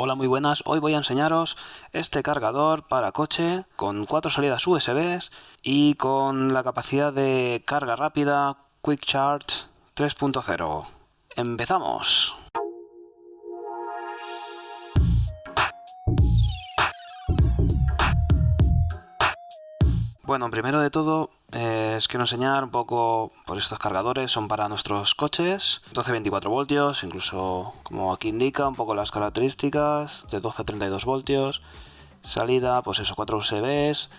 Hola, muy buenas. Hoy voy a enseñaros este cargador para coche con 4 salidas USB y con la capacidad de carga rápida Quick Charge 3.0. ¡Empezamos! Bueno, primero de todo os quiero enseñar un poco por estos cargadores. Son para nuestros coches, 12-24 voltios, incluso como aquí indica un poco las características, de 12 a 32 voltios. Salida, pues eso, 4 USBs,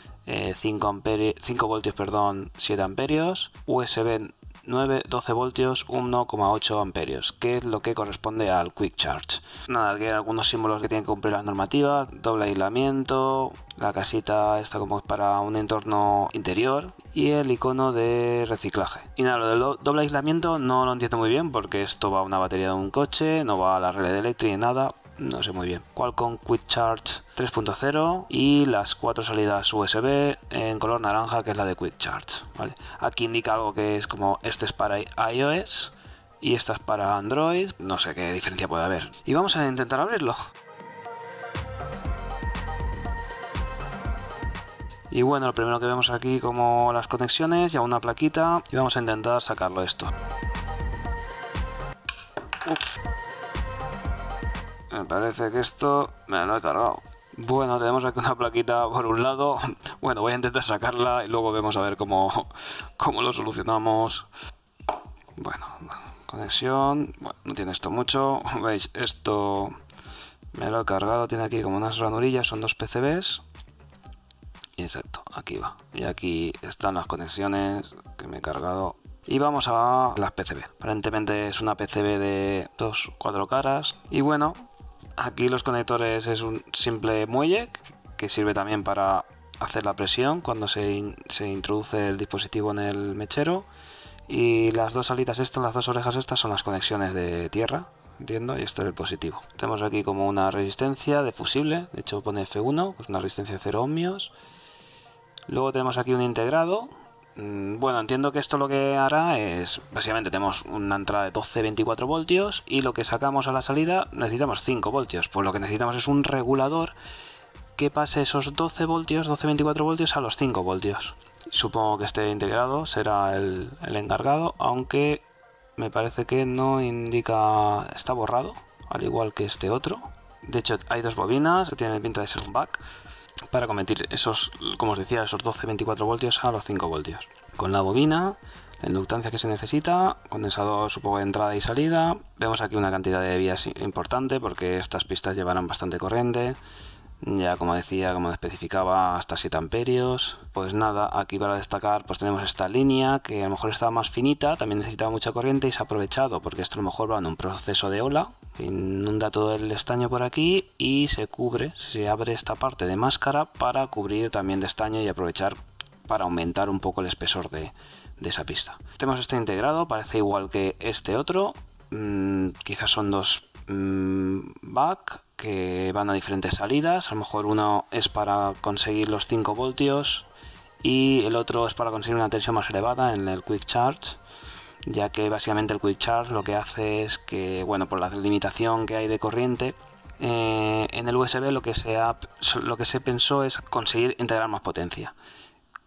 5 voltios, perdón, 7 amperios, USB 12 voltios, 1,8 amperios, que es lo que corresponde al Quick Charge. Nada, que hay algunos símbolos que tienen que cumplir las normativas, doble aislamiento, la casita está como para un entorno interior y el icono de reciclaje. Y nada, lo del doble aislamiento no lo entiendo muy bien porque esto va a una batería de un coche, no va a la red eléctrica ni nada. No sé muy bien. Qualcomm Quick Charge 3.0 y las 4 salidas USB en color naranja, que es la de Quick Charge, ¿vale? Aquí indica algo que es como este es para iOS y esta es para Android. No sé qué diferencia puede haber. Y vamos a intentar abrirlo. Y bueno, lo primero que vemos aquí como las conexiones y una plaquita y vamos a intentar sacarlo esto. Me parece que esto me lo he cargado. Bueno, tenemos aquí una plaquita por un lado. Bueno, voy a intentar sacarla y luego vemos a ver cómo lo solucionamos. Bueno, conexión. Bueno, no tiene esto mucho. ¿Veis? Esto me lo he cargado. Tiene aquí como unas ranurillas. Son 2 PCBs. Exacto, aquí va. Y aquí están las conexiones que me he cargado. Y vamos a las PCB. Aparentemente es una PCB de 4 caras. Y bueno, aquí los conectores es un simple muelle que sirve también para hacer la presión cuando se introduce el dispositivo en el mechero. Y las dos salidas estas, las dos orejas estas son las conexiones de tierra, entiendo, y esto es el positivo. Tenemos aquí como una resistencia de fusible, de hecho pone F1, pues una resistencia de 0 ohmios. Luego tenemos aquí un integrado. Bueno, entiendo que esto lo que hará es, básicamente tenemos una entrada de 12-24 voltios y lo que sacamos a la salida necesitamos 5 voltios. Pues lo que necesitamos es un regulador que pase esos 12 voltios, 12-24 voltios a los 5 voltios. Supongo que este integrado será el encargado, aunque me parece que no indica, está borrado, al igual que este otro. De hecho, hay dos bobinas que tienen pinta de ser un back para convertir esos, como os decía, esos 12-24 voltios a los 5 voltios. Con la bobina, la inductancia que se necesita, condensador supongo de entrada y salida. Vemos aquí una cantidad de vías importante porque estas pistas llevarán bastante corriente. Ya como decía, como especificaba, hasta 7 amperios. Pues nada, aquí para destacar pues tenemos esta línea que a lo mejor estaba más finita, también necesitaba mucha corriente y se ha aprovechado porque esto a lo mejor va en un proceso de ola, inunda todo el estaño por aquí y se cubre, se abre esta parte de máscara para cubrir también de estaño y aprovechar para aumentar un poco el espesor de esa pista. Tenemos este integrado, parece igual que este otro, quizás son dos back que van a diferentes salidas. A lo mejor uno es para conseguir los 5 voltios y el otro es para conseguir una tensión más elevada en el Quick Charge, ya que básicamente el Quick Charge lo que hace es que, bueno, por la limitación que hay de corriente en el USB, lo que se pensó es conseguir integrar más potencia.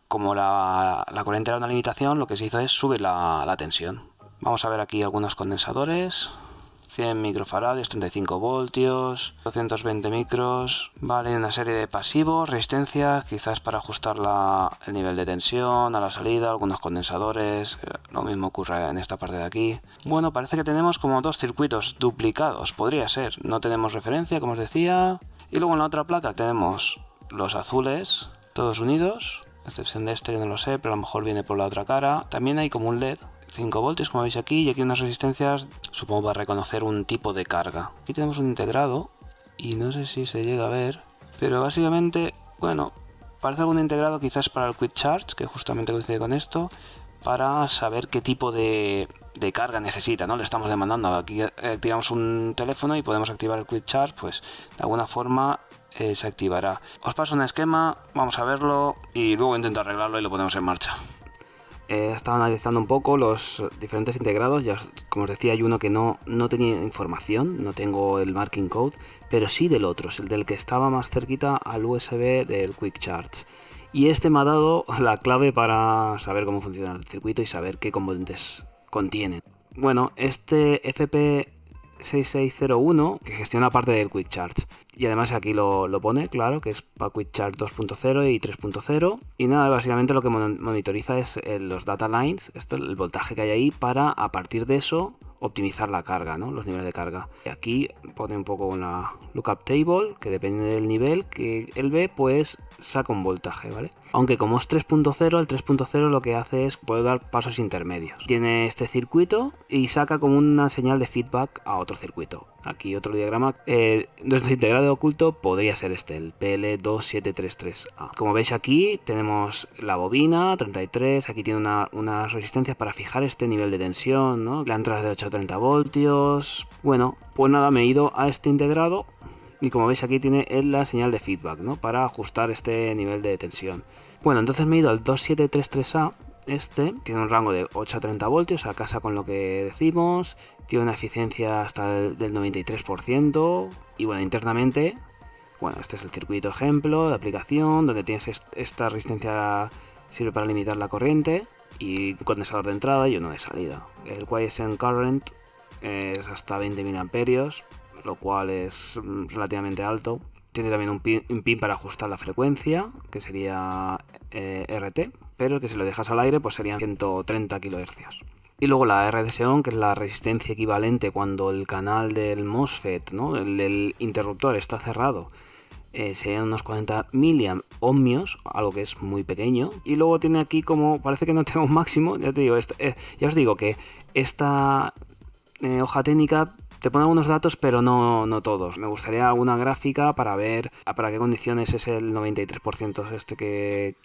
Como la corriente era una limitación, lo que se hizo es subir la tensión. Vamos a ver aquí algunos condensadores. 100 microfaradios, 35 voltios, 220 micros, vale, una serie de pasivos, resistencia, quizás para ajustar el nivel de tensión a la salida, algunos condensadores, lo mismo ocurre en esta parte de aquí. Bueno, parece que tenemos como dos circuitos duplicados, podría ser, no tenemos referencia, como os decía, y luego en la otra placa tenemos los azules, todos unidos, a excepción de este que no lo sé, pero a lo mejor viene por la otra cara. También hay como un LED, 5 voltios como veis aquí, y aquí unas resistencias, supongo para reconocer un tipo de carga. Aquí tenemos un integrado y no sé si se llega a ver, pero básicamente, bueno, parece algún integrado quizás para el Quick Charge, que justamente coincide con esto, para saber qué tipo de carga necesita, ¿no? Le estamos demandando, aquí activamos un teléfono y podemos activar el Quick Charge, pues de alguna forma se activará. Os paso un esquema, vamos a verlo y luego intento arreglarlo y lo ponemos en marcha. He estado analizando un poco los diferentes integrados. Ya, como os decía, hay uno que no tenía información, no tengo el marking code, pero sí del otro, es el del que estaba más cerquita al USB del Quick Charge. Y este me ha dado la clave para saber cómo funciona el circuito y saber qué componentes contienen. Bueno, este FP6601 que gestiona parte del Quick Charge. Y además aquí lo pone, claro, que es para Quick Charge 2.0 y 3.0. Y nada, básicamente lo que monitoriza es los data lines, el voltaje que hay ahí, para a partir de eso optimizar la carga, ¿no? Los niveles de carga. Y aquí pone un poco una lookup table, que depende del nivel que él ve, pues saca un voltaje, ¿vale? Aunque como es 3.0, el 3.0 lo que hace es poder dar pasos intermedios. Tiene este circuito y saca como una señal de feedback a otro circuito. Aquí otro diagrama. Nuestro integrado oculto podría ser este, el PL2733A. Como veis aquí tenemos la bobina 33, aquí tiene unas resistencias para fijar este nivel de tensión, ¿no? La entrada de 830 voltios. Bueno, pues nada, me he ido a este integrado. Y como veis aquí tiene la señal de feedback, ¿no? Para ajustar este nivel de tensión. Bueno, entonces me he ido al 2733A. Este tiene un rango de 8 a 30 voltios, a casa con lo que decimos. Tiene una eficiencia hasta del 93%. Y bueno, internamente, bueno, este es el circuito ejemplo de aplicación, donde tienes esta resistencia, sirve para limitar la corriente. Y un condensador de entrada y uno de salida. El quiescent current es hasta 20 mA, lo cual es relativamente alto. Tiene también un pin para ajustar la frecuencia, que sería RT, pero que si lo dejas al aire pues serían 130 kHz. Y luego la RDS-on, que es la resistencia equivalente cuando el canal del MOSFET, ¿no? el del interruptor, está cerrado. Serían unos 40 mA-ohmios, algo que es muy pequeño. Y luego tiene aquí como, parece que no tengo un máximo, ya te digo, ya os digo que esta hoja técnica te pone algunos datos, pero no todos. Me gustaría alguna gráfica para ver para qué condiciones es el 93% este que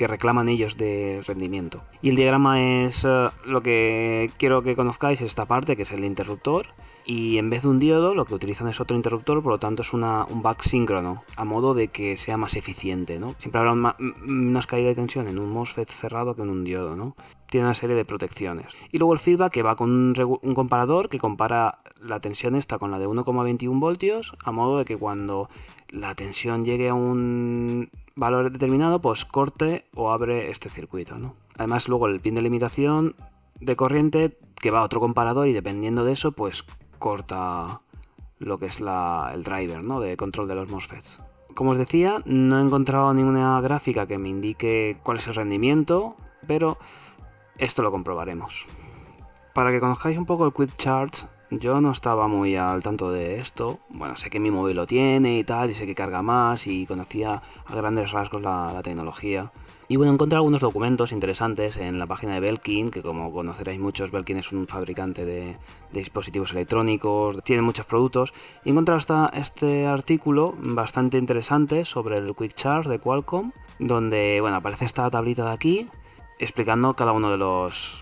reclaman ellos de rendimiento. Y el diagrama es lo que quiero que conozcáis, esta parte, que es el interruptor. Y en vez de un diodo, lo que utilizan es otro interruptor, por lo tanto es un back síncrono, a modo de que sea más eficiente, ¿no? Siempre habrá menos caída de tensión en un MOSFET cerrado que en un diodo, ¿no? Tiene una serie de protecciones. Y luego el feedback, que va con un comparador que compara la tensión esta con la de 1,21 voltios, a modo de que cuando la tensión llegue a un valor determinado, pues corte o abre este circuito, ¿no? Además, luego el pin de limitación de corriente, que va a otro comparador, y dependiendo de eso, pues corta lo que es el driver, ¿no? De control de los MOSFETs. Como os decía, no he encontrado ninguna gráfica que me indique cuál es el rendimiento, pero esto lo comprobaremos. Para que conozcáis un poco el Quick Charge, yo no estaba muy al tanto de esto. Bueno, sé que mi móvil lo tiene y tal, y sé que carga más, y conocía a grandes rasgos la tecnología. Y bueno, encontré algunos documentos interesantes en la página de Belkin, que como conoceréis muchos, Belkin es un fabricante de dispositivos electrónicos, tiene muchos productos. Y he encontrado este artículo bastante interesante sobre el Quick Charge de Qualcomm, donde bueno, aparece esta tablita de aquí, explicando cada uno de las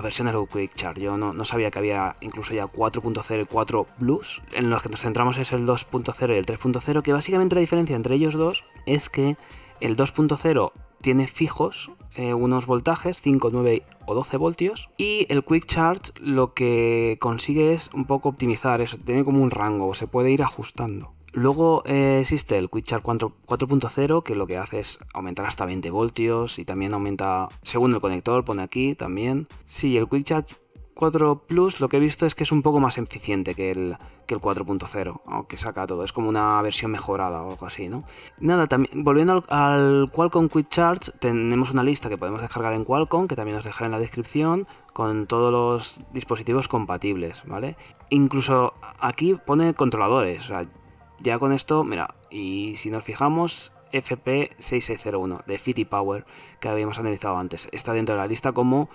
versiones del Quick Charge. Yo no sabía que había incluso ya 4.0 y 4 Blues. En los que nos centramos es el 2.0 y el 3.0, que básicamente la diferencia entre ellos dos es que el 2.0 tiene fijos unos voltajes, 5, 9 o 12 voltios, y el Quick Charge lo que consigue es un poco optimizar eso, tiene como un rango, se puede ir ajustando. Luego existe el Quick Charge 4.0, que lo que hace es aumentar hasta 20 voltios y también aumenta, según el conector, pone aquí también. Sí, el Quick Charge 4 Plus lo que he visto es que es un poco más eficiente que el 4.0, aunque saca todo, es como una versión mejorada o algo así, ¿no? Nada, también, volviendo al Qualcomm Quick Charge, tenemos una lista que podemos descargar en Qualcomm, que también os dejaré en la descripción, con todos los dispositivos compatibles, ¿vale? Incluso aquí pone controladores, o sea, ya con esto, mira, y si nos fijamos, FP6601 de Fiti Power, que habíamos analizado antes, está dentro de la lista como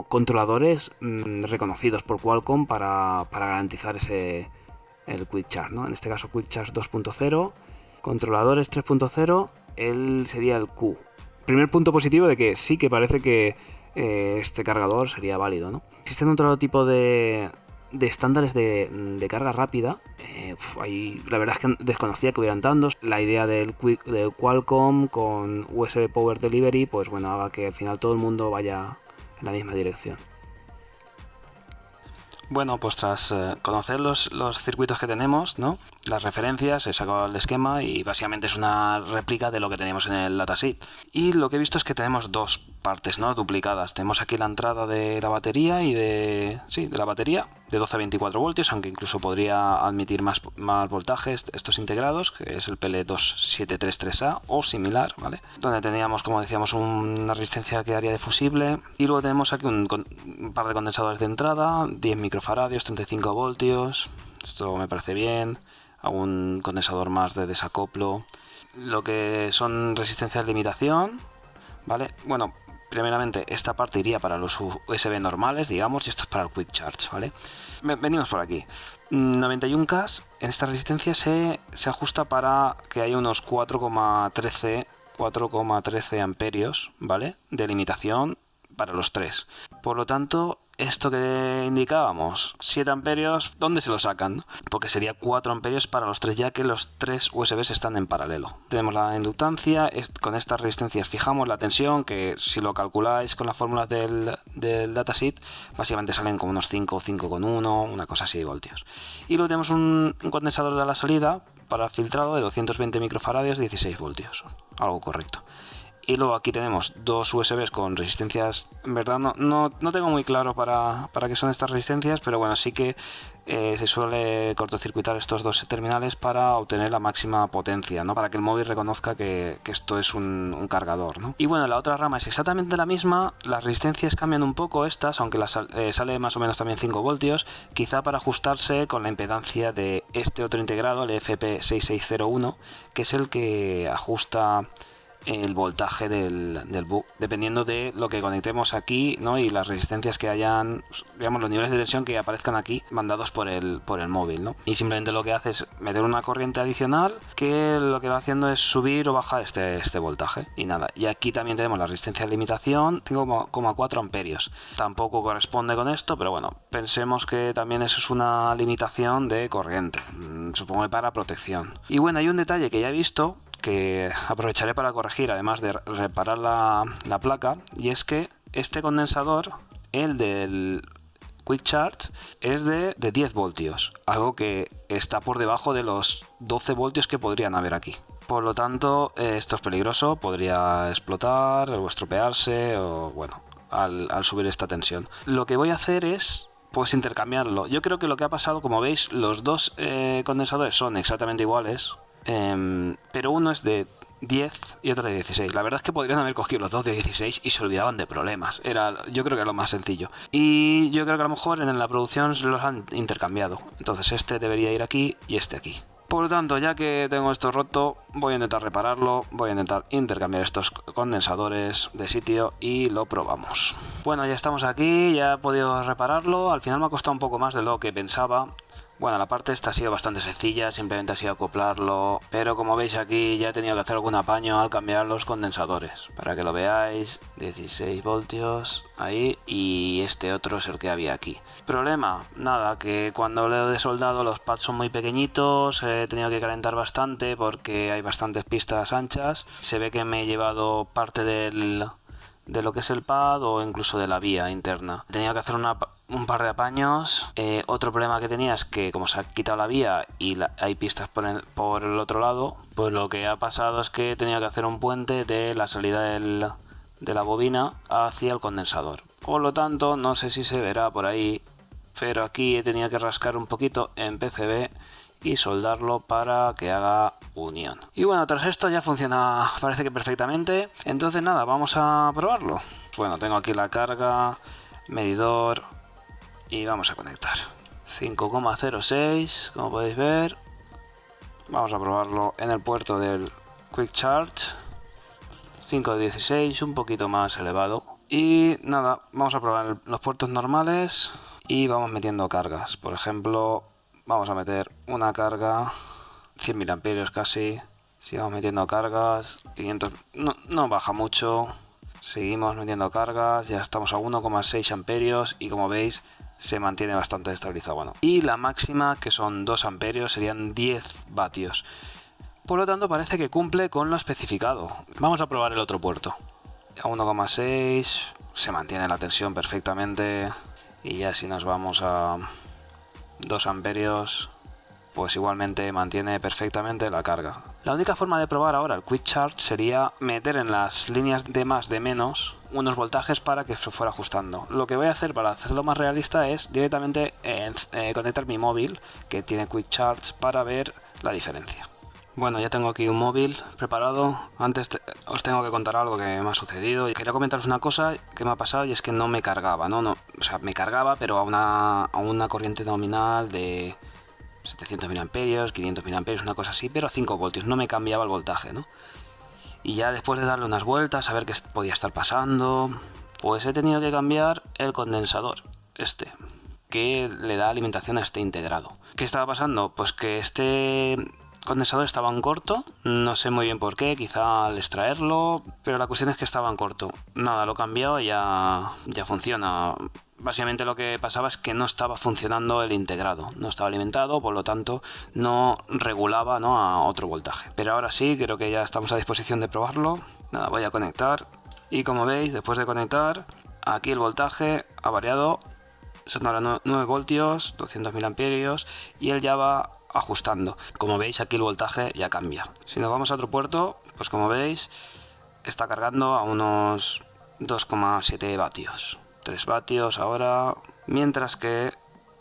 controladores reconocidos por Qualcomm para garantizar el Quick Charge, ¿no? En este caso Quick Charge 2.0, controladores 3.0, él sería el Q. Primer punto positivo de que sí que parece que este cargador sería válido, ¿no? Existen otro tipo de de estándares de carga rápida, la verdad es que desconocía que hubieran tantos. La idea del Qualcomm con USB Power Delivery, pues bueno, haga que al final todo el mundo vaya en la misma dirección. Bueno, pues tras conocer los circuitos que tenemos, ¿no? Las referencias, he sacado el esquema y básicamente es una réplica de lo que teníamos en el datasheet. Y lo que he visto es que tenemos dos partes, ¿no? Duplicadas. Tenemos aquí la entrada de la batería y de la batería de 12 a 24 voltios, aunque incluso podría admitir más voltajes estos integrados, que es el PL2733A o similar, ¿vale? Donde teníamos, como decíamos, una resistencia que haría de fusible. Y luego tenemos aquí un par de condensadores de entrada, 10 microfaradios, 35 voltios. Esto me parece bien. Algún condensador más de desacoplo. Lo que son resistencias de limitación, ¿vale? Bueno, primeramente esta parte iría para los USB normales, digamos, y esto es para el Quick Charge, ¿vale? Venimos por aquí. 91K, en esta resistencia se ajusta para que haya unos 4,13 amperios, ¿vale? De limitación para los tres. Por lo tanto, esto que indicábamos, 7 amperios, ¿dónde se lo sacan? Porque sería 4 amperios para los tres, ya que los tres USBs están en paralelo. Tenemos la inductancia, con estas resistencias fijamos la tensión, que si lo calculáis con las fórmulas del datasheet, básicamente salen como unos 5,1, una cosa así de voltios. Y luego tenemos un condensador de la salida para filtrado de 220 microfaradios, 16 voltios, algo correcto. Y luego aquí tenemos dos USBs con resistencias. En verdad no tengo muy claro para qué son estas resistencias, pero bueno, sí que se suele cortocircuitar estos dos terminales para obtener la máxima potencia, ¿no? Para que el móvil reconozca que esto es un cargador, ¿no? Y bueno, la otra rama es exactamente la misma. Las resistencias cambian un poco estas, aunque sale más o menos también 5 voltios, quizá para ajustarse con la impedancia de este otro integrado, el FP6601, que es el que ajusta el voltaje del bus, dependiendo de lo que conectemos aquí, ¿no? Y las resistencias que hayan, digamos, los niveles de tensión que aparezcan aquí mandados por el móvil, ¿no? Y simplemente lo que hace es meter una corriente adicional que lo que va haciendo es subir o bajar este voltaje y nada. Y aquí también tenemos la resistencia de limitación, 5,4 amperios. Tampoco corresponde con esto, pero bueno, pensemos que también eso es una limitación de corriente, supongo que para protección. Y bueno, hay un detalle que ya he visto que aprovecharé para corregir, además de reparar la placa, y es que este condensador, el del Quick Charge, es de 10 voltios, algo que está por debajo de los 12 voltios que podrían haber aquí. Por lo tanto, esto es peligroso, podría explotar o estropearse, o bueno, al subir esta tensión. Lo que voy a hacer es pues intercambiarlo. Yo creo que lo que ha pasado, como veis, los dos condensadores son exactamente iguales, pero uno es de 10 y otro de 16. La verdad es que podrían haber cogido los dos de 16 y se olvidaban de problemas. Yo creo que era lo más sencillo. Y yo creo que a lo mejor en la producción se los han intercambiado. Entonces este debería ir aquí y este aquí. Por lo tanto, ya que tengo esto roto, voy a intentar repararlo, voy a intentar intercambiar estos condensadores de sitio y lo probamos. Bueno, ya estamos aquí, ya he podido repararlo. Al final me ha costado un poco más de lo que pensaba. Bueno, la parte esta ha sido bastante sencilla, simplemente ha sido acoplarlo, pero como veis aquí ya he tenido que hacer algún apaño al cambiar los condensadores. Para que lo veáis, 16 voltios ahí, y este otro es el que había aquí. Problema, nada, que cuando lo he desoldado los pads son muy pequeñitos, he tenido que calentar bastante porque hay bastantes pistas anchas. Se ve que me he llevado parte de lo que es el pad o incluso de la vía interna. Tenía que hacer un par de apaños. Otro problema que tenía es que como se ha quitado la vía y hay pistas por el otro lado, pues lo que ha pasado es que he tenido que hacer un puente de la salida de la bobina hacia el condensador. Por lo tanto, no sé si se verá por ahí, pero aquí he tenido que rascar un poquito en PCB y soldarlo para que haga unión. Y bueno, tras esto ya funciona, parece que perfectamente. Entonces nada, vamos a probarlo. Bueno, tengo aquí la carga, medidor y vamos a conectar. 5,06, como podéis ver. Vamos a probarlo en el puerto del Quick Charge. 5,16, un poquito más elevado. Y nada, vamos a probar los puertos normales y vamos metiendo cargas. Por ejemplo, vamos a meter una carga 100.000 amperios casi. Si vamos metiendo cargas, 500, no baja mucho. Seguimos metiendo cargas, ya estamos a 1,6 amperios y como veis se mantiene bastante estabilizado. Bueno, y la máxima, que son 2 amperios, serían 10 vatios. Por lo tanto, parece que cumple con lo especificado. Vamos a probar el otro puerto. A 1,6 se mantiene la tensión perfectamente. Y ya si nos vamos a 2 amperios, pues igualmente mantiene perfectamente la carga. La única forma de probar ahora el Quick Charge sería meter en las líneas de más de menos unos voltajes para que se fuera ajustando. Lo que voy a hacer para hacerlo más realista es directamente conectar mi móvil que tiene Quick Charge para ver la diferencia. Bueno, ya tengo aquí un móvil preparado. Antes os tengo que contar algo que me ha sucedido. Quería comentaros una cosa que me ha pasado y es que no me cargaba, ¿no? O sea, me cargaba, pero a una corriente nominal de 700 mAh, 500 mAh, una cosa así, pero a 5 voltios. No me cambiaba el voltaje, ¿no? Y ya después de darle unas vueltas a ver qué podía estar pasando, pues he tenido que cambiar el condensador, que le da alimentación a este integrado. ¿Qué estaba pasando? Pues que este condensador estaba en corto, no sé muy bien por qué, quizá al extraerlo, pero la cuestión es que estaba en corto. Nada, lo he cambiado y ya funciona. Básicamente lo que pasaba es que no estaba funcionando el integrado, no estaba alimentado, por lo tanto no regulaba, ¿no?, a otro voltaje. Pero ahora sí, creo que ya estamos a disposición de probarlo. Nada, voy a conectar y como veis, después de conectar, aquí el voltaje ha variado, son ahora 9 voltios, 200 mAh y él ya va ajustando. Como veis, aquí el voltaje ya cambia. Si nos vamos a otro puerto, pues como veis está cargando a unos 2,7 vatios, 3 vatios ahora, mientras que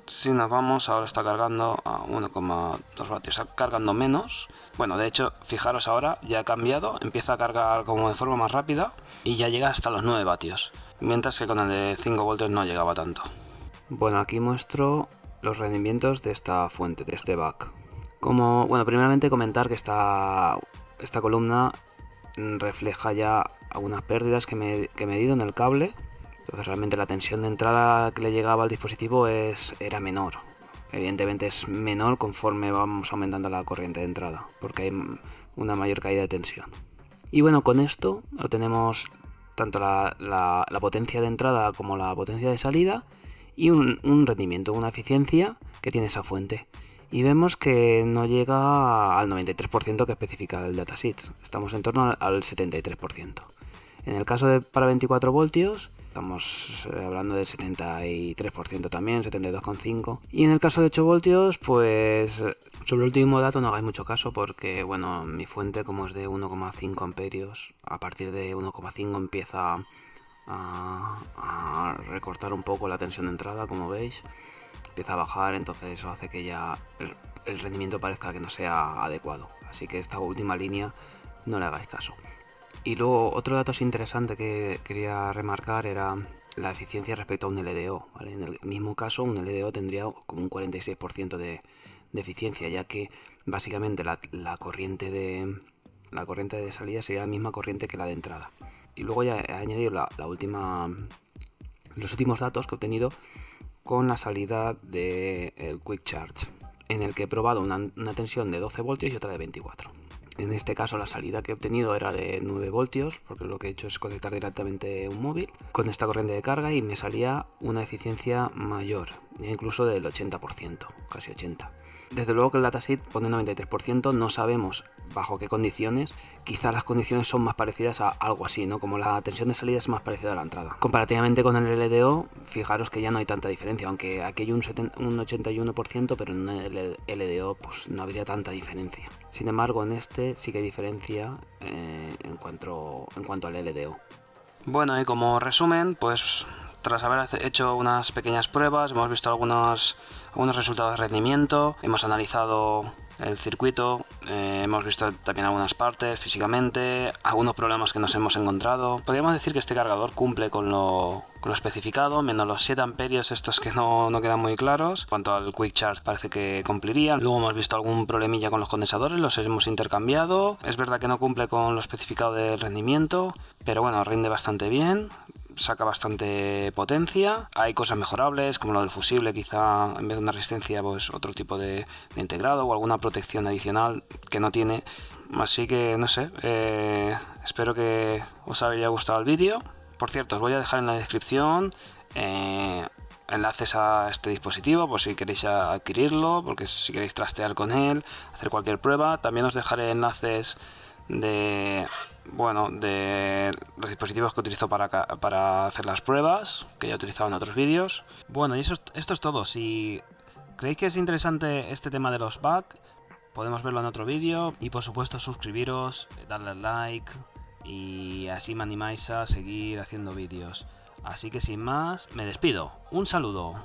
si nos vamos ahora está cargando a 1,2 vatios, está cargando menos. Bueno, de hecho, fijaros, ahora ya ha cambiado, empieza a cargar como de forma más rápida y ya llega hasta los 9 vatios, mientras que con el de 5 voltios no llegaba tanto. Bueno, aquí muestro los rendimientos de esta fuente, de este buck. Bueno, primeramente comentar que esta columna refleja ya algunas pérdidas que me he medido en el cable. Entonces realmente la tensión de entrada que le llegaba al dispositivo era menor. Evidentemente es menor conforme vamos aumentando la corriente de entrada, porque hay una mayor caída de tensión. Y bueno, con esto obtenemos tanto la potencia de entrada como la potencia de salida y un rendimiento, una eficiencia que tiene esa fuente. Y vemos que no llega al 93% que especifica el datasheet. Estamos en torno al 73%. En el caso de para 24 voltios, estamos hablando del 73% también, 72,5%. Y en el caso de 8 voltios, pues sobre el último dato no hagáis mucho caso porque, bueno, mi fuente, como es de 1,5 amperios, a partir de 1,5 empieza a recortar un poco la tensión de entrada, como veis. Empieza a bajar, entonces eso hace que ya el rendimiento parezca que no sea adecuado. Así que esta última línea no le hagáis caso. Y luego otro dato interesante que quería remarcar era la eficiencia respecto a un LDO, ¿vale? En el mismo caso, un LDO tendría como un 46% de eficiencia, ya que básicamente la corriente de salida sería la misma corriente que la de entrada. Y luego ya he añadido los últimos datos que he obtenido con la salida del Quick Charge, en el que he probado una tensión de 12 voltios y otra de 24. En este caso la salida que he obtenido era de 9 voltios, porque lo que he hecho es conectar directamente un móvil con esta corriente de carga y me salía una eficiencia mayor, incluso del 80%, casi 80%. Desde luego que el datasheet pone 93%, no sabemos bajo qué condiciones. Quizá las condiciones son más parecidas a algo así, ¿no? Como la tensión de salida es más parecida a la entrada. Comparativamente con el LDO, fijaros que ya no hay tanta diferencia, aunque aquí hay un 81%, pero en el LDO pues no habría tanta diferencia. Sin embargo, en este sí que hay diferencia en cuanto al LDO. Bueno, y como resumen, pues tras haber hecho unas pequeñas pruebas, hemos visto algunos resultados de rendimiento, hemos analizado el circuito, hemos visto también algunas partes físicamente, algunos problemas que nos hemos encontrado. Podríamos decir que este cargador cumple con lo especificado, menos los 7 amperios estos que no quedan muy claros. En cuanto al Quick Charge parece que cumpliría. Luego hemos visto algún problemilla con los condensadores, los hemos intercambiado. Es verdad que no cumple con lo especificado del rendimiento, pero bueno, rinde bastante bien. Saca bastante potencia. Hay cosas mejorables como lo del fusible, quizá en vez de una resistencia pues otro tipo de integrado o alguna protección adicional que no tiene. Así que no sé, espero que os haya gustado el vídeo. Por cierto, os voy a dejar en la descripción el enlaces a este dispositivo por si queréis adquirirlo, porque si queréis trastear con él, hacer cualquier prueba. También os dejaré enlaces de los dispositivos que utilizo para hacer las pruebas, que ya he utilizado en otros vídeos. Bueno, y esto es todo. Si creéis que es interesante este tema de los bugs, podemos verlo en otro vídeo. Y por supuesto suscribiros, darle al like, y así me animáis a seguir haciendo vídeos. Así que sin más, me despido. Un saludo.